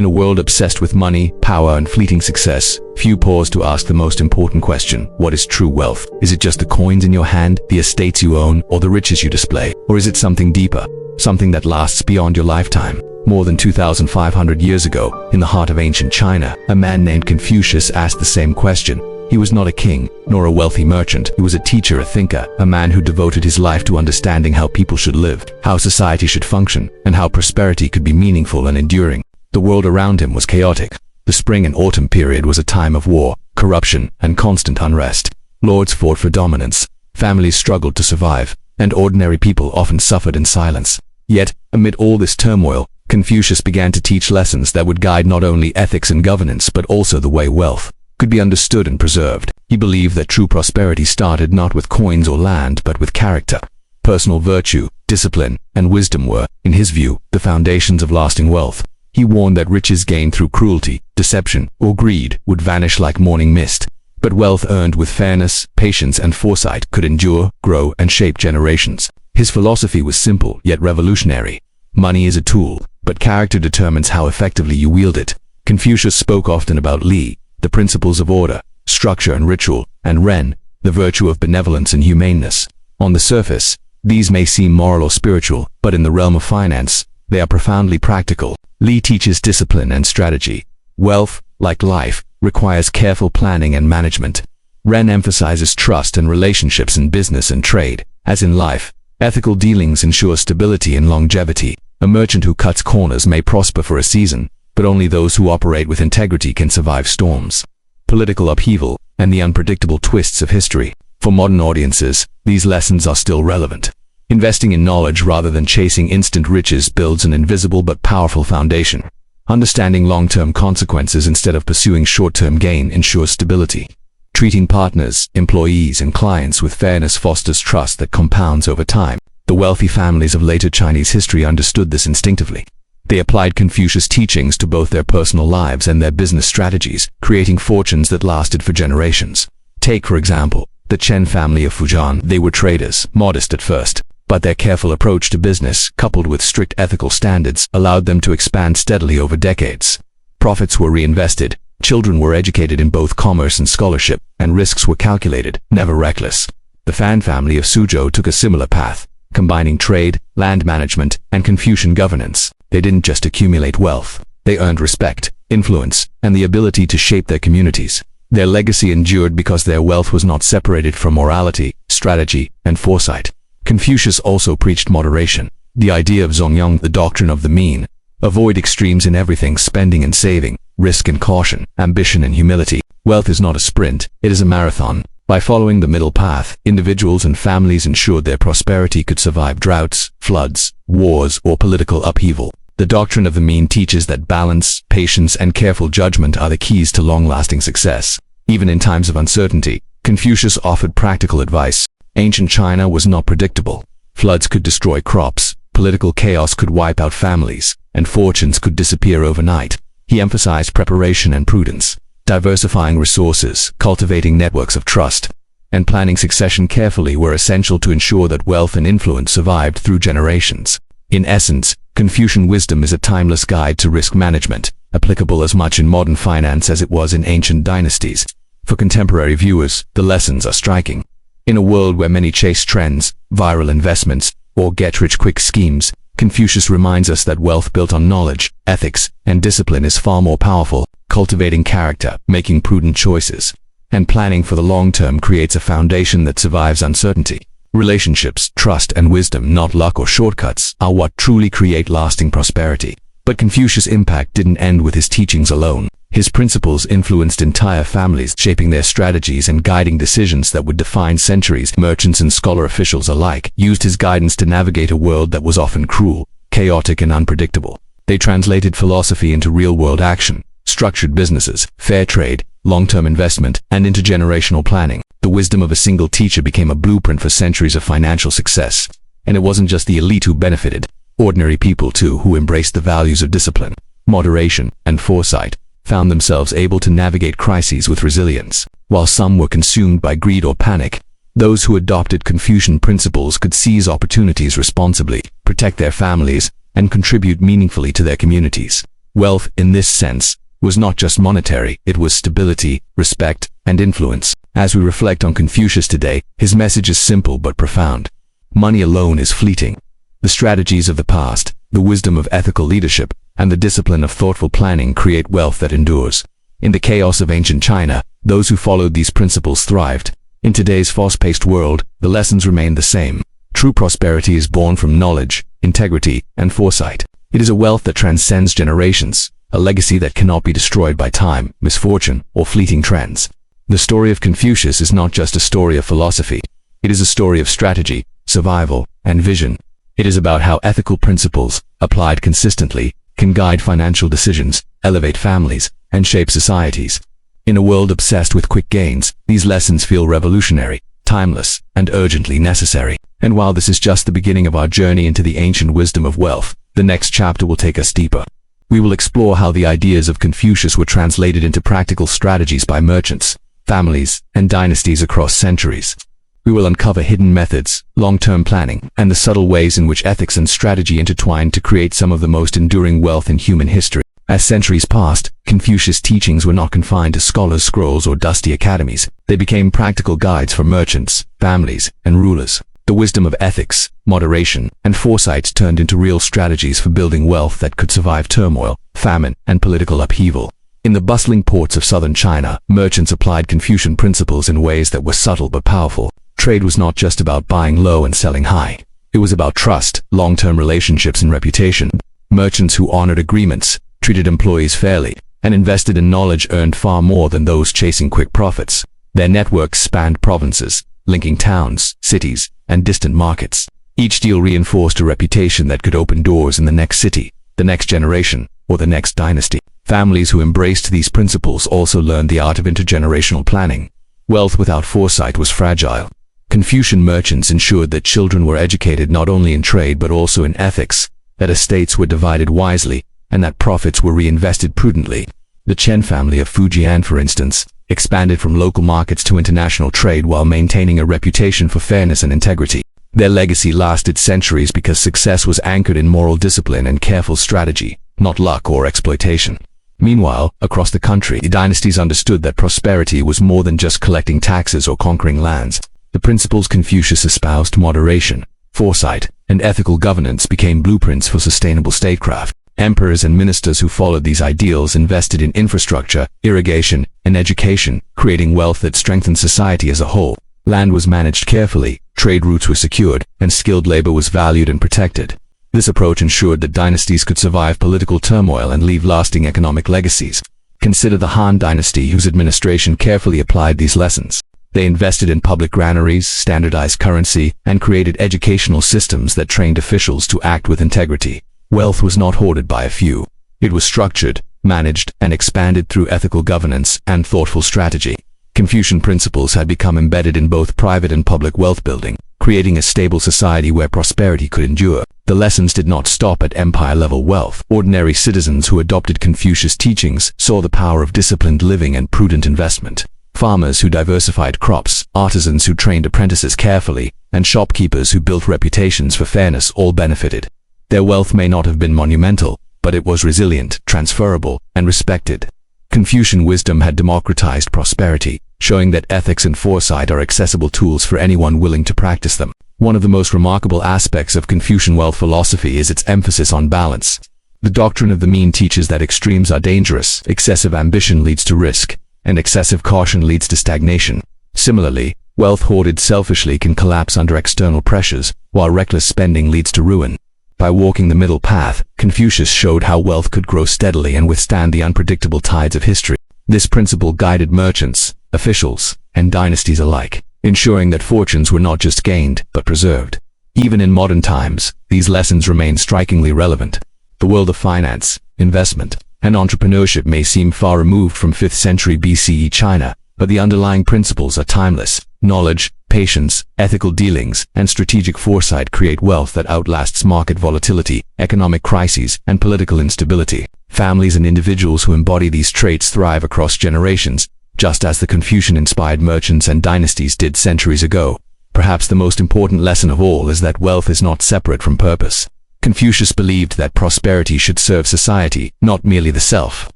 In a world obsessed with money, power, and fleeting success, few pause to ask the most important question: what is true wealth? Is it just the coins in your hand, the estates you own, or the riches you display? Or is it something deeper, something that lasts beyond your lifetime? More than 2,500 years ago, in the heart of ancient China, a man named Confucius asked the same question. He was not a king, nor a wealthy merchant. He was a teacher, a thinker, a man who devoted his life to understanding how people should live, how society should function, and how prosperity could be meaningful and enduring. The world around him was chaotic. The spring and autumn period was a time of war, corruption, and constant unrest. Lords fought for dominance, families struggled to survive, and ordinary people often suffered in silence. Yet, amid all this turmoil, Confucius began to teach lessons that would guide not only ethics and governance but also the way wealth could be understood and preserved. He believed that true prosperity started not with coins or land but with character. Personal virtue, discipline, and wisdom were, in his view, the foundations of lasting wealth. He warned that riches gained through cruelty, deception, or greed would vanish like morning mist, but wealth earned with fairness, patience, and foresight could endure, grow, and shape generations. His philosophy was simple yet revolutionary. Money is a tool, but character determines how effectively you wield it. Confucius spoke often about Li, the principles of order, structure, and ritual, and Ren, the virtue of benevolence and humaneness. On the surface, these may seem moral or spiritual, but in the realm of finance, they are profoundly practical. Li teaches discipline and strategy. Wealth, like life, requires careful planning and management. Ren emphasizes trust and relationships in business and trade. As in life, ethical dealings ensure stability and longevity. A merchant who cuts corners may prosper for a season, but only those who operate with integrity can survive storms, political upheaval, and the unpredictable twists of history. For modern audiences, these lessons are still relevant. Investing in knowledge rather than chasing instant riches builds an invisible but powerful foundation. Understanding long-term consequences instead of pursuing short-term gain ensures stability. Treating partners, employees, and clients with fairness fosters trust that compounds over time. The wealthy families of later Chinese history understood this instinctively. They applied Confucius' teachings to both their personal lives and their business strategies, creating fortunes that lasted for generations. Take, for example, the Chen family of Fujian. They were traders, modest at first, but their careful approach to business, coupled with strict ethical standards, allowed them to expand steadily over decades. Profits were reinvested, children were educated in both commerce and scholarship, and risks were calculated, never reckless. The Fan family of Suzhou took a similar path, combining trade, land management, and Confucian governance. They didn't just accumulate wealth, they earned respect, influence, and the ability to shape their communities. Their legacy endured because their wealth was not separated from morality, strategy, and foresight. Confucius also preached moderation, the idea of zongyang, the doctrine of the mean. Avoid extremes in everything: spending and saving, risk and caution, ambition and humility. Wealth is not a sprint, it is a marathon. By following the middle path, individuals and families ensured their prosperity could survive droughts, floods, wars, or political upheaval. The doctrine of the mean teaches that balance, patience, and careful judgment are the keys to long-lasting success. Even in times of uncertainty, Confucius offered practical advice. Ancient China was not predictable. Floods could destroy crops, political chaos could wipe out families, and fortunes could disappear overnight. He emphasized preparation and prudence, diversifying resources, cultivating networks of trust, and planning succession carefully were essential to ensure that wealth and influence survived through generations. In essence, Confucian wisdom is a timeless guide to risk management, applicable as much in modern finance as it was in ancient dynasties. For contemporary viewers, the lessons are striking. In a world where many chase trends, viral investments, or get-rich-quick schemes, Confucius reminds us that wealth built on knowledge, ethics, and discipline is far more powerful. Cultivating character, making prudent choices, and planning for the long term creates a foundation that survives uncertainty. Relationships, trust, and wisdom, not luck or shortcuts, are what truly create lasting prosperity. But Confucius' impact didn't end with his teachings alone. His principles influenced entire families, shaping their strategies and guiding decisions that would define centuries. Merchants and scholar officials alike used his guidance to navigate a world that was often cruel, chaotic, and unpredictable. They translated philosophy into real-world action, structured businesses, fair trade, long-term investment, and intergenerational planning. The wisdom of a single teacher became a blueprint for centuries of financial success. And it wasn't just the elite who benefited. Ordinary people too, who embraced the values of discipline, moderation, and foresight, found themselves able to navigate crises with resilience. While some were consumed by greed or panic, those who adopted Confucian principles could seize opportunities responsibly, protect their families, and contribute meaningfully to their communities. Wealth, in this sense, was not just monetary, it was stability, respect, and influence. As we reflect on Confucius today, his message is simple but profound. Money alone is fleeting. The strategies of the past, the wisdom of ethical leadership, and the discipline of thoughtful planning create wealth that endures. In the chaos of ancient China, those who followed these principles thrived. In today's fast-paced world, the lessons remain the same. True prosperity is born from knowledge, integrity, and foresight. It is a wealth that transcends generations, a legacy that cannot be destroyed by time, misfortune, or fleeting trends. The story of Confucius is not just a story of philosophy. It is a story of strategy, survival, and vision. It is about how ethical principles, applied consistently, can guide financial decisions, elevate families, and shape societies. In a world obsessed with quick gains, these lessons feel revolutionary, timeless, and urgently necessary. And while this is just the beginning of our journey into the ancient wisdom of wealth, the next chapter will take us deeper. We will explore how the ideas of Confucius were translated into practical strategies by merchants, families, and dynasties across centuries. We will uncover hidden methods, long-term planning, and the subtle ways in which ethics and strategy intertwine to create some of the most enduring wealth in human history. As centuries passed, Confucius' teachings were not confined to scholars' scrolls or dusty academies. They became practical guides for merchants, families, and rulers. The wisdom of ethics, moderation, and foresight turned into real strategies for building wealth that could survive turmoil, famine, and political upheaval. In the bustling ports of southern China, merchants applied Confucian principles in ways that were subtle but powerful. Trade was not just about buying low and selling high. It was about trust, long-term relationships, and reputation. Merchants who honored agreements, treated employees fairly, and invested in knowledge earned far more than those chasing quick profits. Their networks spanned provinces, linking towns, cities, and distant markets. Each deal reinforced a reputation that could open doors in the next city, the next generation, or the next dynasty. Families who embraced these principles also learned the art of intergenerational planning. Wealth without foresight was fragile. Confucian merchants ensured that children were educated not only in trade but also in ethics, that estates were divided wisely, and that profits were reinvested prudently. The Chen family of Fujian, for instance, expanded from local markets to international trade while maintaining a reputation for fairness and integrity. Their legacy lasted centuries because success was anchored in moral discipline and careful strategy, not luck or exploitation. Meanwhile, across the country, the dynasties understood that prosperity was more than just collecting taxes or conquering lands. The principles Confucius espoused, moderation, foresight, and ethical governance, became blueprints for sustainable statecraft. Emperors and ministers who followed these ideals invested in infrastructure, irrigation, and education, creating wealth that strengthened society as a whole. Land was managed carefully, trade routes were secured, and skilled labor was valued and protected. This approach ensured that dynasties could survive political turmoil and leave lasting economic legacies. Consider the Han Dynasty, whose administration carefully applied these lessons. They invested in public granaries, standardized currency, and created educational systems that trained officials to act with integrity. Wealth was not hoarded by a few. It was structured, managed, and expanded through ethical governance and thoughtful strategy. Confucian principles had become embedded in both private and public wealth building, creating a stable society where prosperity could endure. The lessons did not stop at empire-level wealth. Ordinary citizens who adopted Confucius' teachings saw the power of disciplined living and prudent investment. Farmers who diversified crops, artisans who trained apprentices carefully, and shopkeepers who built reputations for fairness all benefited. Their wealth may not have been monumental, but it was resilient, transferable, and respected. Confucian wisdom had democratized prosperity, showing that ethics and foresight are accessible tools for anyone willing to practice them. One of the most remarkable aspects of Confucian wealth philosophy is its emphasis on balance. The doctrine of the mean teaches that extremes are dangerous, excessive ambition leads to risk, and excessive caution leads to stagnation. Similarly, wealth hoarded selfishly can collapse under external pressures, while reckless spending leads to ruin. By walking the middle path, Confucius showed how wealth could grow steadily and withstand the unpredictable tides of history. This principle guided merchants, officials, and dynasties alike, ensuring that fortunes were not just gained, but preserved. Even in modern times, these lessons remain strikingly relevant. The world of finance, investment, and entrepreneurship may seem far removed from 5th century BCE China, but the underlying principles are timeless. Knowledge, patience, ethical dealings, and strategic foresight create wealth that outlasts market volatility, economic crises, and political instability. Families and individuals who embody these traits thrive across generations, just as the Confucian-inspired merchants and dynasties did centuries ago. Perhaps the most important lesson of all is that wealth is not separate from purpose. Confucius believed that prosperity should serve society, not merely the self.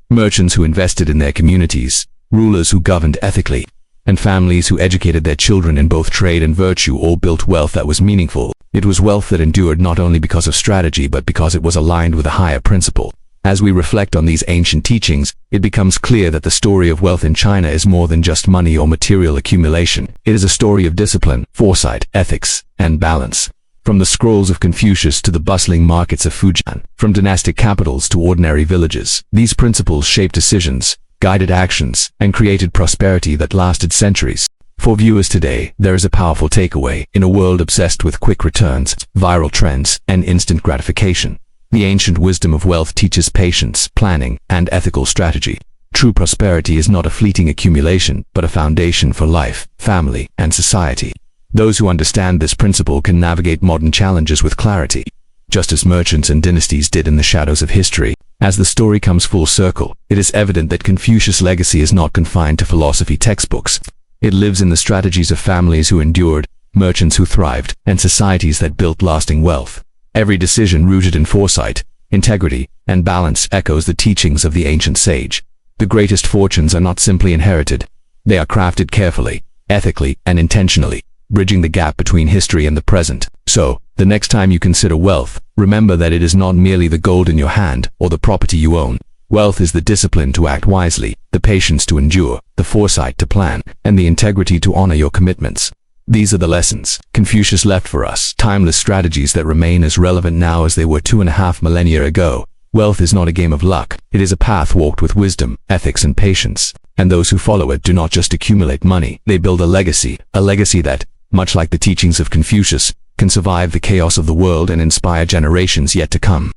Merchants who invested in their communities, rulers who governed ethically, and families who educated their children in both trade and virtue all built wealth that was meaningful. It was wealth that endured not only because of strategy but because it was aligned with a higher principle. As we reflect on these ancient teachings, it becomes clear that the story of wealth in China is more than just money or material accumulation. It is a story of discipline, foresight, ethics, and balance. From the scrolls of Confucius to the bustling markets of Fujian, from dynastic capitals to ordinary villages, these principles shaped decisions, guided actions, and created prosperity that lasted centuries. For viewers today, there is a powerful takeaway. In a world obsessed with quick returns, viral trends, and instant gratification, the ancient wisdom of wealth teaches patience, planning, and ethical strategy. True prosperity is not a fleeting accumulation, but a foundation for life, family, and society. Those who understand this principle can navigate modern challenges with clarity, just as merchants and dynasties did in the shadows of history. As the story comes full circle, it is evident that Confucius' legacy is not confined to philosophy textbooks. It lives in the strategies of families who endured, merchants who thrived, and societies that built lasting wealth. Every decision rooted in foresight, integrity, and balance echoes the teachings of the ancient sage. The greatest fortunes are not simply inherited. They are crafted carefully, ethically, and intentionally, bridging the gap between history and the present. So, the next time you consider wealth, remember that it is not merely the gold in your hand or the property you own. Wealth is the discipline to act wisely, the patience to endure, the foresight to plan, and the integrity to honor your commitments. These are the lessons Confucius left for us, timeless strategies that remain as relevant now as they were 2.5 millennia ago. Wealth is not a game of luck. It is a path walked with wisdom, ethics, and patience. And those who follow it do not just accumulate money, they build a legacy that, much like the teachings of Confucius, can survive the chaos of the world and inspire generations yet to come.